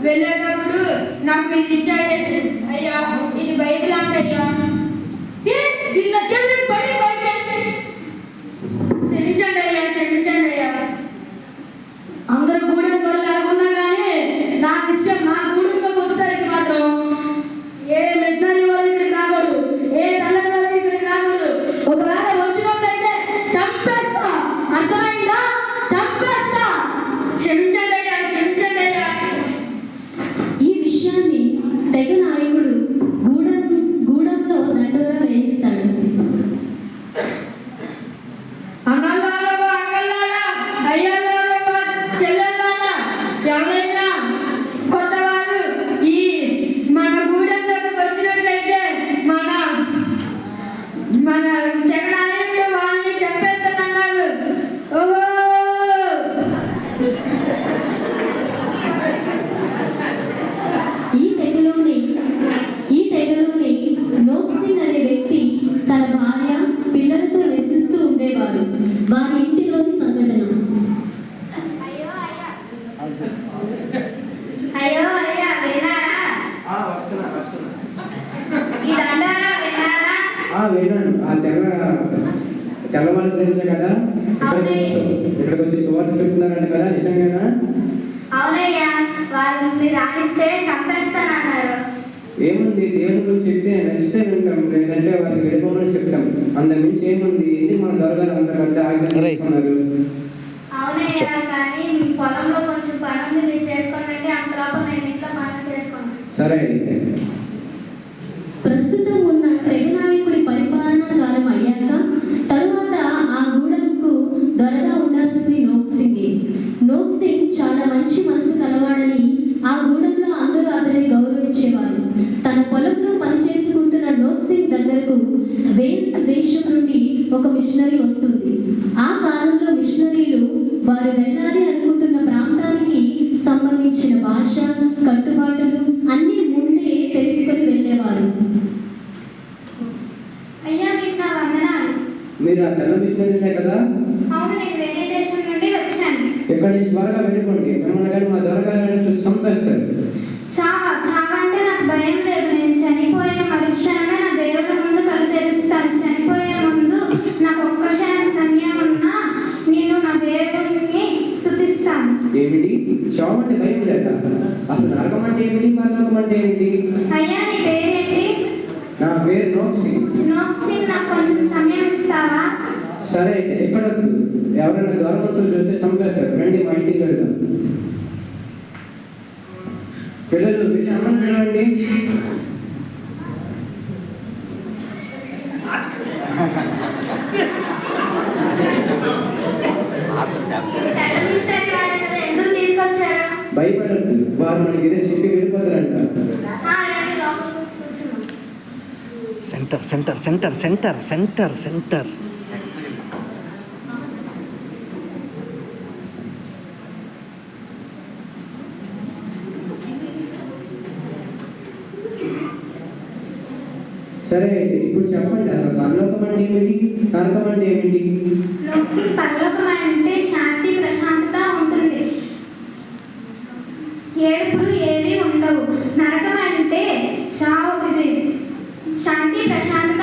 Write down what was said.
వెళ్ళేటప్పుడు నాకు ఇది ఇచ్చారు అయ్యా, ఇది బైబిల్ అంటయ్యా. క్షమించండి అయ్యా, క్షమించండి అయ్యా. అందరూ గూడెం దొరకకున్నా కానీ నాకు ఇష్టం. నా గూడెంలోకి వచ్చేసరికి మాత్రం ఏ మిషనరీ వాళ్ళు ఇక్కడికి రాకూడదు, ఏ తల్లి వాళ్ళు ఇక్కడికి రాకూడదు. ఒకవేళ వచ్చినట్టయితే చంపేస్తా, అర్థమైందా? చంపేస్తా. క్షమించండి అయ్యా, క్షమించండి అయ్యా. ఈ విషయాన్ని తెగ నాయకుడు గూడెంలో దండోరా వేయిస్తాడు. అన్నలారా, అక్కలారా, అయ్యలారా, చెల్లెలారా, ఎవరైనా కొత్తవారు ఈ మన గూడెంలోకి వచ్చినట్లయితే మన జగనాయకులు వాళ్ళని చెప్పేస్తానన్నారు. ఓహో, ఈ తెగలోని నోక్సింగ్ అనే వ్యక్తి తన భార్య పిల్లలతో నివసిస్తూ ఉండేవాడు. వారి ఇంటిలోని సంఘటన. అయ్యో అయ్యా, విన్నారా? ఈ దండారా విన్నారా? విన్నాను. ఆ తెల్లవారు తెలిసే కదా ఇక్కడికి వచ్చి సువార్త చెప్తున్నారంట కదా, నిజంగానా? అవునయ్యా, వాళ్ళని రాణిస్తే చంపేస్తానన్నారు. ఏముంది, దేవుని గురించి చెప్తే నచ్చితే వింటాం, లేదంటే వారికి వెళ్ళిపోమని చెప్తాం. అంతకు మించి ఏముంది? ఇది మన దొరగారు అంతకంటే ఆగ్రహిస్తున్నారు. అవునయ్యా, కానీ పొలంలో కొంచెం పని ఉంది, మీరు చేసుకోనంటే అంత లోపల నేను ఇంట్లో పనులు చేసుకోను. సరే అయితే. ప్రస్తుతం ఉన్న తెగ నాయకుడి పరిపాలనా కాలం అయ్యాక తరువాత ఆ గూడెంకు దొరగా ఉండాల్సింది నోక్సింగ్ చాలా మంచి మనసు కలవాడని ఆ గూడెంలో అందరూ అతనిని గౌరవించేవారు. తన పొలంలో పనిచేసుకుంటున్న నోక్సింగ్ దగ్గరకు వేల్స్ దేశం నుండి ఒక మిషనరీ వస్తుంది. ఆ కాలంలో మిషనరీలు వారు వెళ్ళాలి అనుకుంటున్న ప్రాంతానికి సంబంధించిన భాష, కట్టుబాటులు అన్నీ ముందే తెలుసుకొని వెళ్ళేవారు. అయ్యా, మీకు నా వందనాలు. మీరు ఆ తెల్ల మిషనరీలే కదా? అవును, నేను వేరే దేశం నుండి వచ్చాను. ఇక్కడి నుంచి త్వరగా వెళ్ళిపోండి, మిమ్మల్ని కానీ మా దొరగారని చూసి చంపేస్తారు. చావంటే నాకు భయం లేదు. నేను చనిపోయిన మరుక్షణమే నా దేవుడి ముందు కళ్ళు తెరుస్తాను. చనిపోయే ముందు నాకు ఒక్క క్షణం సమయం ఉన్నా నేను నా దేవుడిని స్తుతిస్తాను. ఏమిటి? శవం అంటే భయం లేదా? అసలు నరకం అంటే ఏమిటి, పరలోకం అంటే ఏమిటి? అయ్యా, నీ పేరేంటి? నా పేరు నోక్సింగ్. నోక్సింగ్, నాకు కొంచెం సమయం ఇస్తావా? సరే, ఎక్కడ ఎవరైనా దొరకతులు చూస్తే చంపేస్తారు. రండి, మా ఇంటికి వెళ్దాం. పిల్లలు వెళ్ళి అన్నం తినండి. ఎందుకు తీసుకొచ్చారు? భయపడద్దు, వారు మనకి ఇదే చెప్పి వెళ్ళిపోతారంట. Centre centre centre centre centre centre. సరే, ఇప్పుడు చెప్పండి, అసలు పరలోకం అంటే ఏమిటి, నరకం అంటే ఏమిటి? పరలోకం అంటే శాంతి, ప్రశాంతత ఉంటుంది. ఏడుపులు ఏవి ఉండవు. నరకం అంటే చావు. శాంతి, ప్రశాంతత